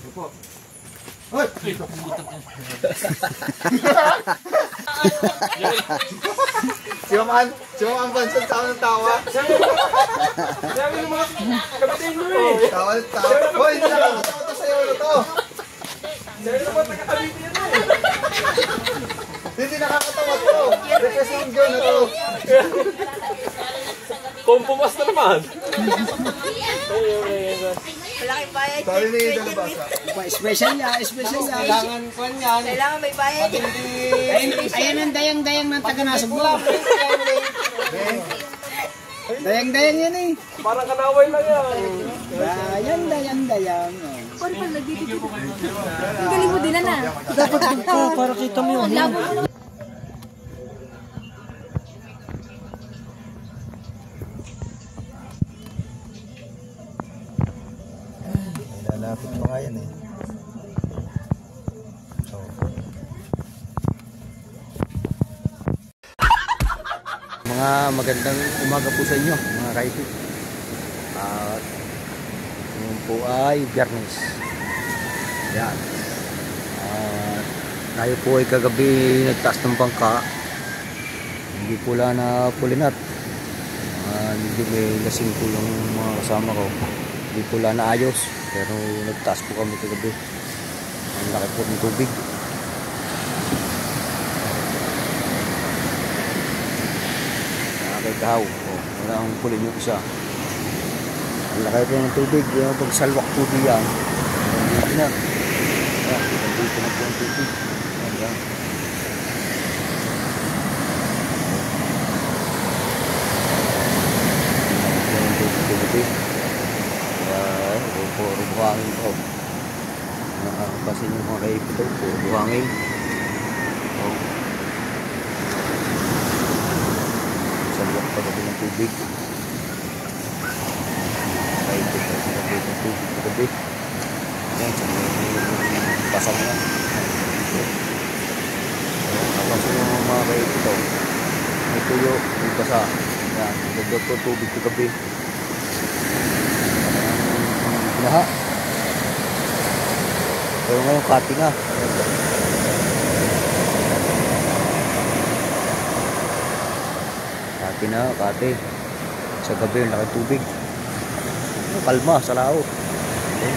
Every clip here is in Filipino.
Opo. Hoy! Si Maman Banson tawa ng tawa. Sabi ng mga kapitin mo eh. Tawa ng tawa. Hoy, hindi nakakatawa to sa'yo na to. Sabi ng mga taga-kapitin yan eh. Hindi nakakatawa to. Request ng John na to. Pumpumas na naman. Malaking bayad. Sabi ni Dalabasa. Special niya. Kailangan ko yan. Kailangan may bayad. Ayan ang dayang-dayang ng taga-Nasugbo. Dayang-dayang yan eh. Parang kanaway lang yan. Dayang. Paano pala nagdidikit? Ang galing mo din na. Dapat ko para kita mo yun. Lalapit pa nga yan eh. Mga magandang umaga po sa inyo mga kaibigan. At ngayon po ay Biyernes. Yan. At tayo po ay kagabi nagtaas ng bangka. Hindi po lang na pulinat. Hindi may lasing po yung mga kasama ko. Hindi po lang naayos. Pero nagtaas po kami kagabi. Ang laki po ng tubig. Kahaw. Wala akong pulin yung isa. Ang laki po ng tubig. Pag salwak po diyan. Dito na. Dito na po ang tubig. Ayan. Puro buhangin po. Nakakapasin yung mga kaip ito. Puro buhangin. Salwak pa gabi ng tubig. Kaip ito. Gabi ng tubig. Gabi. Ayan. Pasang na. Nakapasin yung mga kaip ito. May tuyo. May basa. Ayan. Gagawin po tubig ito gabi. Laha. Pero ngayon kati na. Kati na, kati. Sa gabi yung laki tubig. Kalma sa lao. Okay.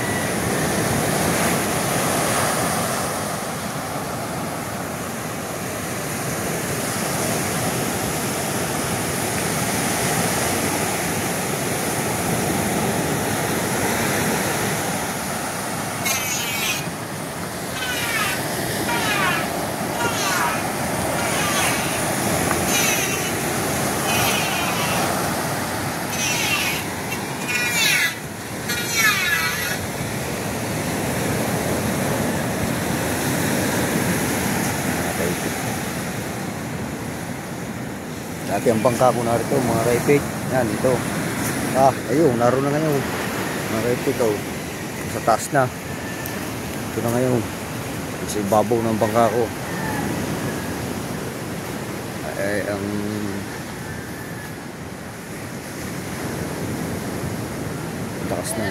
Dati ang bangka ko narito mga kaipit. Yan ito. Ayun, naroon na ngayon. Mga kaipit ito. Sa taas na. Ito na ngayon. Sa ibabaw ng bangka ko. Ay, ang takas na.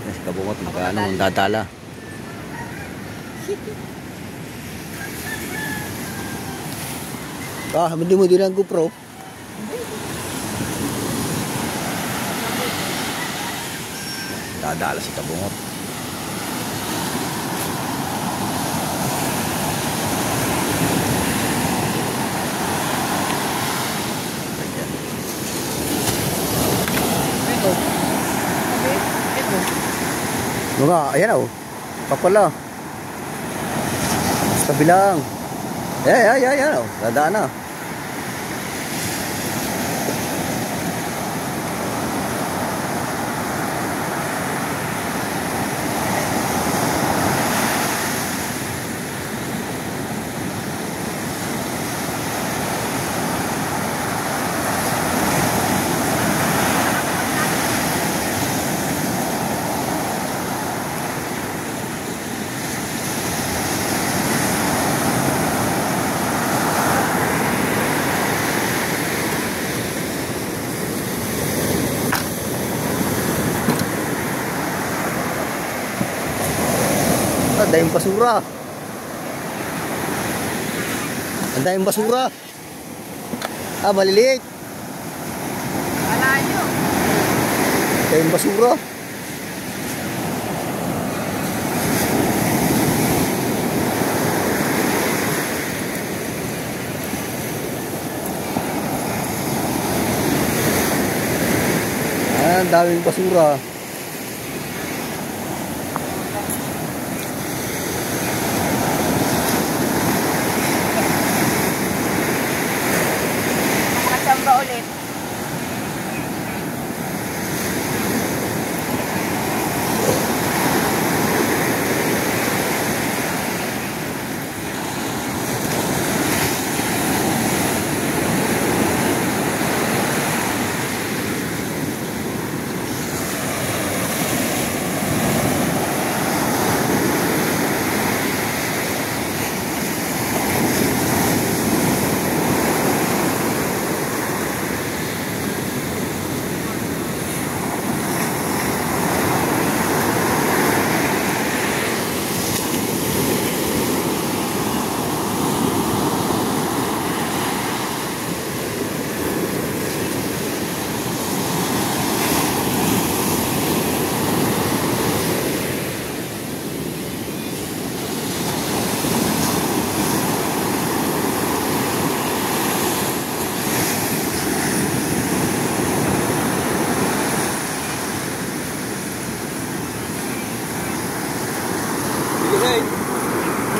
Mas kabungot magkano ang dadala. Hindi mo din ang GoPro. Dadala sa kabungot. Mga, ayan o. Kapala. Mas kabilang. Ayan o. Dadaan na. dahil basura. Ang dahil basura. Maliliit. Malayo. Dahil basura. Ang daming basura. Makachamba ulit.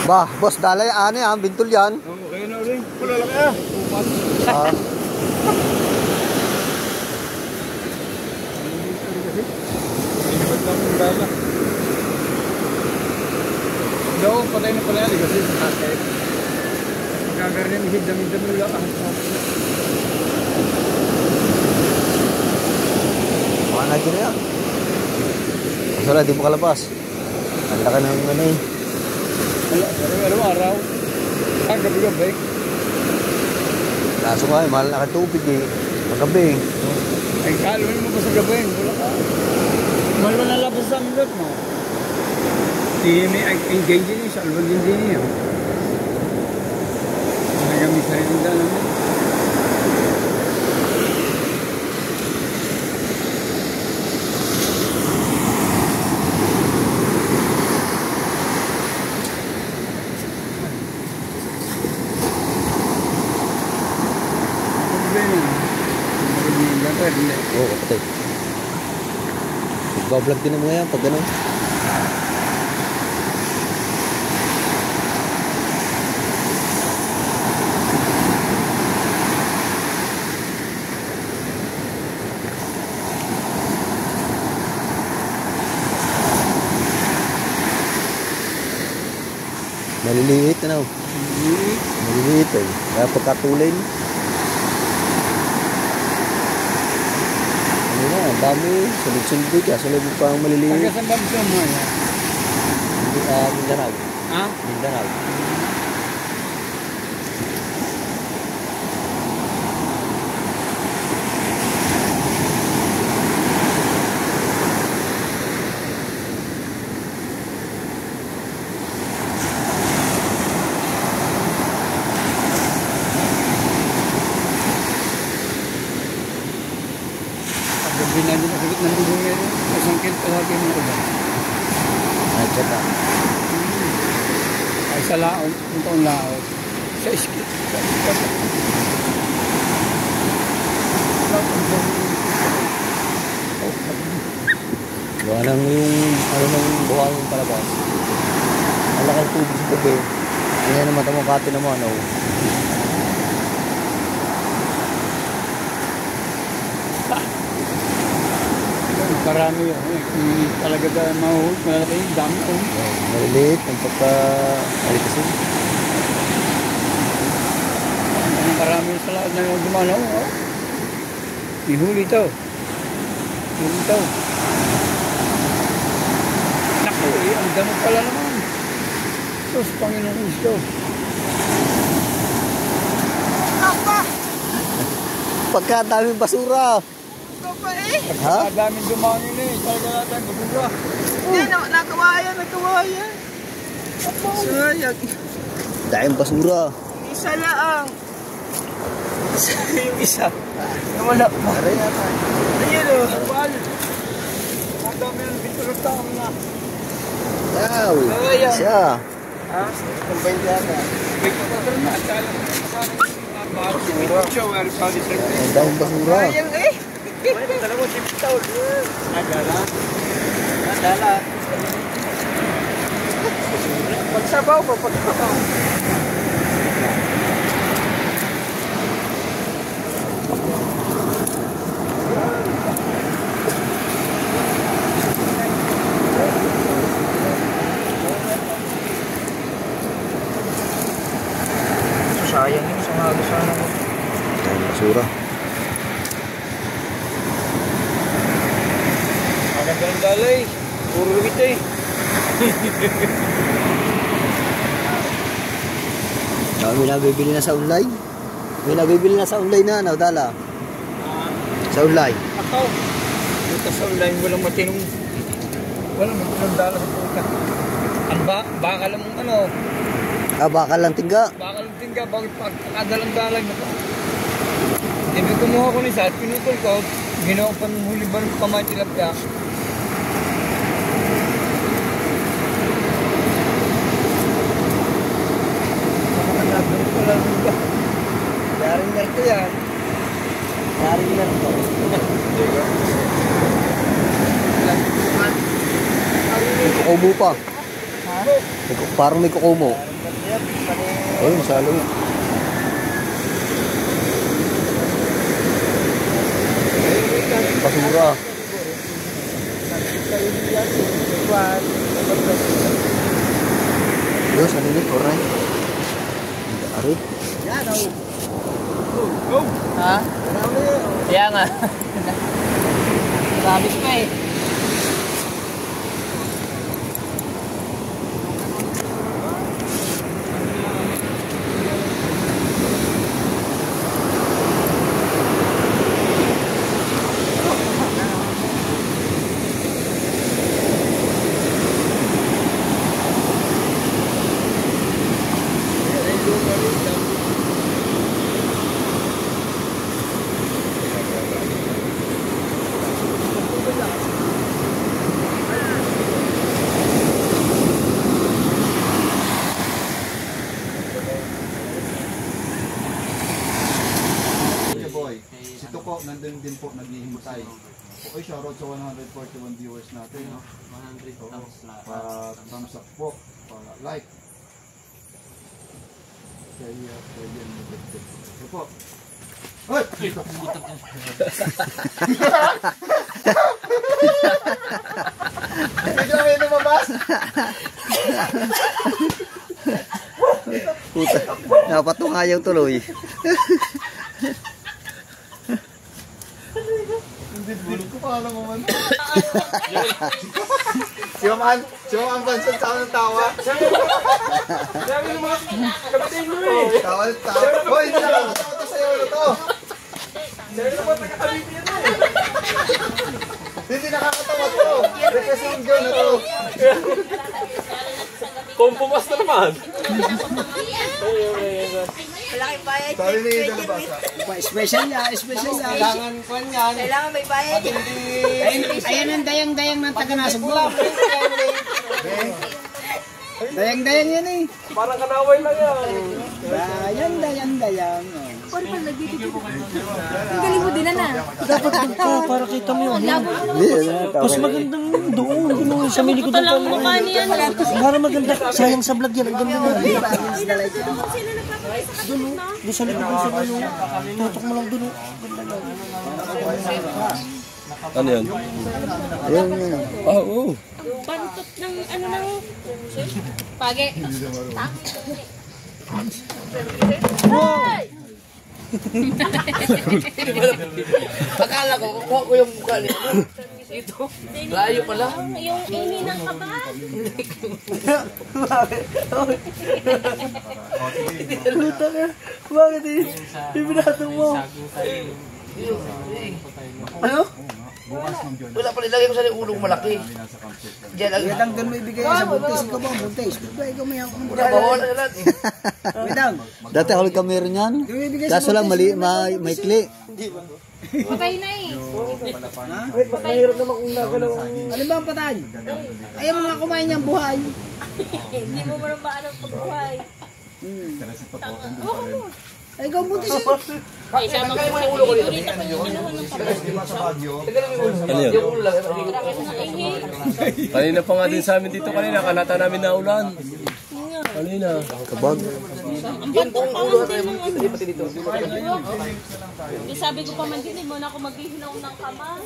Bah, boss, dalay, ano yan, bintol yan. Okay na rin. Wala lang kaya. Ah. Inibat lang yung dala. Daw, patay na pala yan kasi sa kakay. Magkagarin yung hidam-hidam lang. Baka na dyan yan. Masala, di mo kalabas. Ang laka ng ano eh. Araw-araw. Gabi-gabi. Kaso nga, mahal na ka tubig eh. Paggabi. Ay, kaluhin mo pa sa gabi. Wala ka. Mahal na labas sa amulot mo. Di may engage din sa alwan din niya. Nagamit sa rin yung dalang mo. Oo, kapatid. Magbablog din mo yan pag gano'n. Maliliit na maliliit eh. Kaya pagkatulin. Ano na, ang dami. Sunod-sunod ka. Sunod mo pang maliliit. Pagkasan ba gusto mo yan? Mindanao. Ha? Mindanao. Binadyo na sakit ng dugo ngayon. Masangkit pa sa akin mo ba? Ay, kata. Ay sa laon, kung taon laon. Sa iskit. Gawa lang yung ano ng buhangin palabas. Ang lakang tubig sa gabi. Ngayon naman tamukati naman. Oh. Marami yun. Talaga ba mahuhuli? Malaki yung dami ko. Maliliit ang pagka-alikasin. Marami sa lahat na yung dumalaw. Oh. Ihuli ito. Ihuli ito. Naku, ang dami pala naman. Sus, Panginoon Kristo. Pagka daming basura. Ha? Ang daming dumangin eh. Talaga natin, basura. Hindi, nakawayan. Sayang. Dahil basura. Isa lang. Yung isa. Wala pa. Ayun o. Ang dami ng bitulog taong na. Yaw. Siya. Ha? Kumbay niya na. May kapatid na. Atala mo sa basura. Dahil basura. Sayang eh. Dalawa si Pitaw. Agala. Agala. Pagsabaw pa. Pagsabaw. Sayang yun, sumagi sana ko. Dahil basura. Maganda ng dalay. Puro kita eh. May nabibili na sa online. May nabibili na sa online na, Naudala. Sa online. Ako. Dito sa online, walang matinong dala sa puta. Ang baka lang mong ano. Bakal lang tingga. Baka lang tingga, bakit pagkadalang dalag na pa. Hindi kumuha ko ni Sat, pinutol ko, ginawa pa ng huli ba ng kamay tilapia. Nakakadagdag ko lang ba? Yaring narto yan. Yaring narto. May kukumo pa. Parang may kukumo. Ayun, masalo yun. Basura. Yun, sa nilip, oray. Ari. Ha? Kaya nga. Sabis pa eh. Si Tuko, nandun din po, naghihintay. Okay, shoutout sa 141 viewers natin. No? 100 thumbs up. Thumbs up po. Like. Kaya yan. Ito po. Hoy! Medyo may lumabas. Puta. Napatungayaw tuloy. Bulog ko pa alam mo man. Si Ma'am Banson sa ng tawa. Sabi ng mga kapitin mo eh. Tawa. Hoy, nakakatawa to sa'yo na to. Sabi ng mga kapitin yan eh. Hindi nakakatawa to. Requesting John na to. Kumpumas na naman. Malaki bayad. Sabi ni Dalabasa. Special yan, special yan. Kailangan ko yan. Kailangan may bayad. Ayan ang dayang-dayang ng taga-Nasugbo. Dayang-dayang yan eh. Parang kanaway lang yan. Dayang-dayang. Pwede pala nagbibigay. Ang galing mo din na. Dapat dito, para kita mo yun. Mas magandang doon. Doon sa may likod ng pala. Para maganda. Sayang sa vlog yan. Ang ganda na. Doon o. Doon sa likod ng sa ano. Tutok mo lang doon o. Ano yan? Ayun, yun. Oo. Bantot ng ano nang page. Akala ko, kukuha ko yung mukha niya. Dito, layo pala. Yung ininang kaba. Luta ka. Bakit eh? Ibinatang mo. Ano? Bukas Ma'am John. Wala pala, ilagay ko sa ulong malaki. Kami nasa campsite kami. Diyan lang. Wait lang, doon mo ibigay sa buntis. Ikaw ba ang buntis? Ikaw, ikaw may ako. Wala, bawal na lahat eh. Wait lang. Dati ako ka meron yan. Yung ibigay sa Kaso lang mali, maikli. Patay na eh. Wait, mahirap naman kung nagalaw. Ano ba ang patay? Ayaw mga kumain niyang buhay. Hindi mo ba alam pagbuhay? Kasi si Toto, andun pa rin. Ay, ikaw buntis eh. Ay, sama ko sa ulo ko dito. Di ba sa Baguio? Ano yun? Yung ulo lang. Kanina pa nga din sa amin dito kanina, kanata namin na ulan. Kanina. Kabag. Yung ulo ka tayo, hindi pati dito. Sabi ko pa man din, mo na ako maghihilaw ng kamay.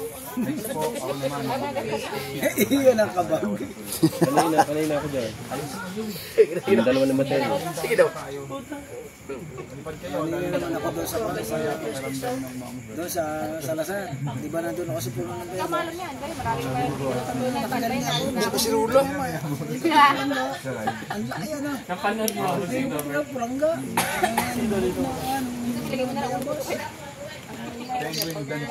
Iyan ang kabag. Kanina ako dyan. Yung dalawa na matay. Sige daw. Ako doon sa Salazar. Di ba nandun ako sa puno ng Bema? Malam yan, guys. Maraming kayo. Si Rulo. Ang laki ano? Napanood mo ako dito. Purangga. Lagay mo na lang ulo. Penguin dance.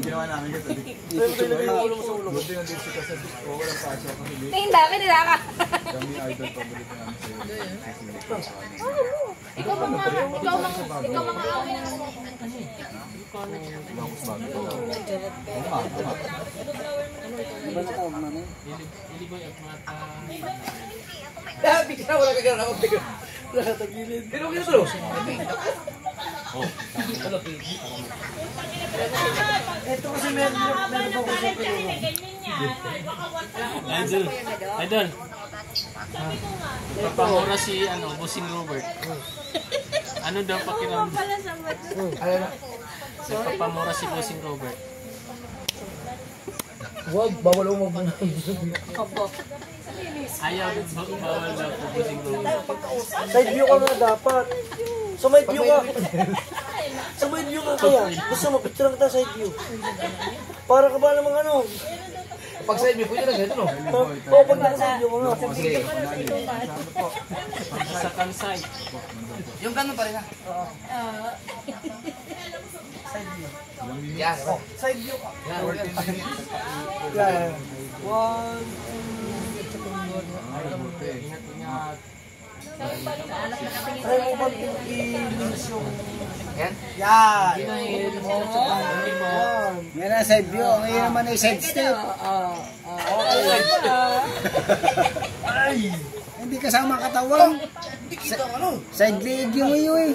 Ginawa namin kasi. Buti yung dito kasi walang pasok kasi Tingin dami nila ka. kami idol paborito namin sa Ikaw mga away na ako. Bakos bago. Di ba natawag namin? Dami ka, wala ka gano'n ako. Nakatagilid. Pero kaya ito. Ito kasi meron pa ko sa puno. Idol. Papamura si Bossing Robert. Ano daw pakiramdam? Papamura si Bossing Robert. Wag, bawal mo mag Ayaw din bawal daw po Bossing Robert. Side view ka na dapat. Sumide view ka. Sumide view ka kaya. Gusto mo, picture lang kita side view. Para ka ba namang ano? Pag sa inyo, pwede na ganito, no? Oo, pag nasa view ka nga. Sige. Sa kansay. Yung ganun pa rin, ha? Yan. Side view ka. Yan. Yeah. One, try mo ba i-lose yung... Yan. Yan! Yan ang side view. Ngayon naman ay side step. Ay! Hindi kasama katawan. Side leg yung iyo eh.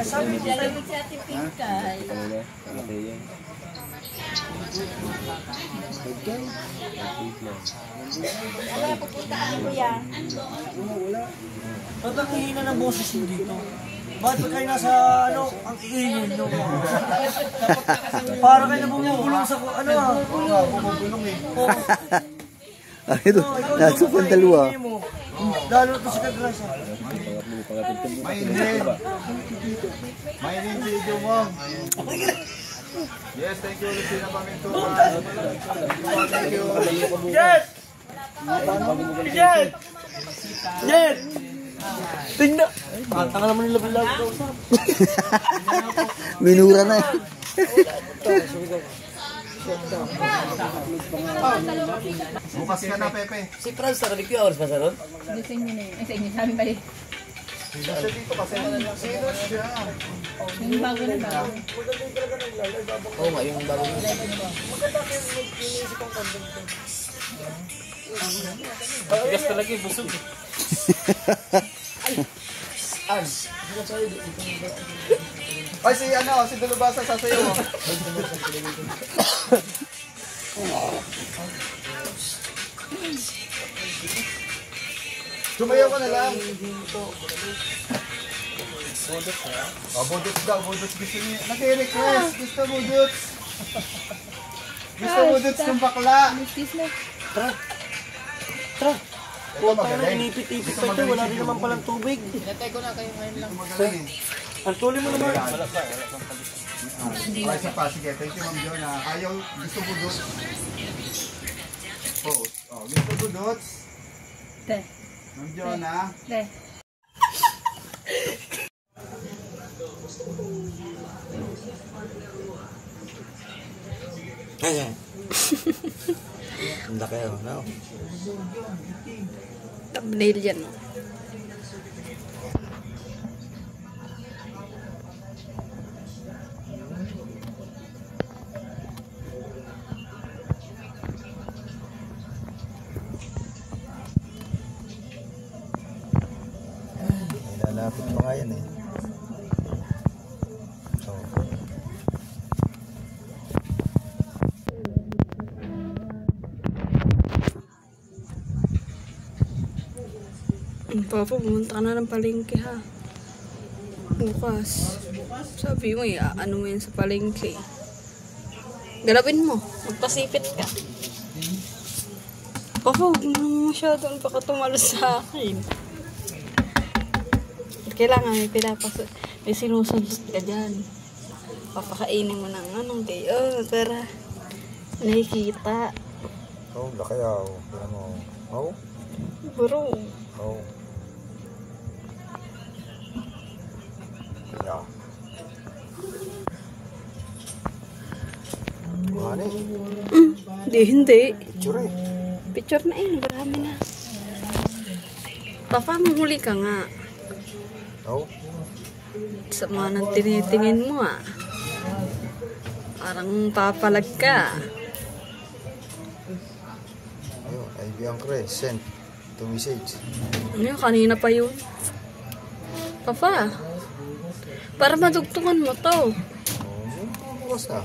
Sabi ko sa'yo. Si Ate Pinkay. Wala, pupuntaan mo yan. Ba't ang hihina ng boses mo dito? Ba't kayo nasa ano, ang iingin nyo? Para kayo bumubulong sa ano ah. Bumubulong eh. Ay, ito. Nasa pang dalawa. Lalo ito si Kagrasa. Mainin. Mainin video mo. Yes, thank you ulit sila paminto. Thank you. Yes! Yes! Yes! Tingnan! Tanga naman nila bilang ko. Minura na eh. Bukas ka na, Pepe. Si Franz, nakalig yung hours pa sa ron? Hindi sa inyo na yun. Ay, sa inyo. Sabi ba yun? Siya dito kasi sino siya? Yung bago na bago. Oo nga, yung bago mo. Tigas talaga yung busog eh. Ay, si Dulubasa sasayaw mo. Sumayaw ka na lang. Budots daw, budots gusto niya. Nag-request, gusto budots. Gusto budots ng bakla. Tara! Ito magaling. Inipit-ipit pa ito. Wala rin naman palang tubig. Pinatay ko na kayo ngayon lang. Magaling. Ang tuloy mo naman. Ay, isa pa. Sige, thank you Ma'am Jonah. Ayaw, gusto budots. Gusto budots. Te. Ma'am Jonah. Te. Ang laki oh, no? Thumbnail yan. Lalapit pa nga yan eh. So, Papa, pumunta ka na ng palengke ha. Bukas. Sabi mo ano mo yan sa palengke. Galawin mo. Magpasipit ka. Papa, huwag mo naman masyadong baka tumalo sa akin. Kailangan may sinusunod ka dyan. Papakainin mo ng anong kayo para nakikita. oh, laki ah. Pero mo, oh, Bro. oh. Yeah. Ano eh? Hindi. Picture eh. Picture na marami na. Papa, mahuli ka nga. Oh, Sa mga nang tinitingin mo Parang papalag ka. ayun. IB ang crescent. To message. Ano yun? Kanina pa yun. Papa, para madugtungan mo to. Oh, bukas na.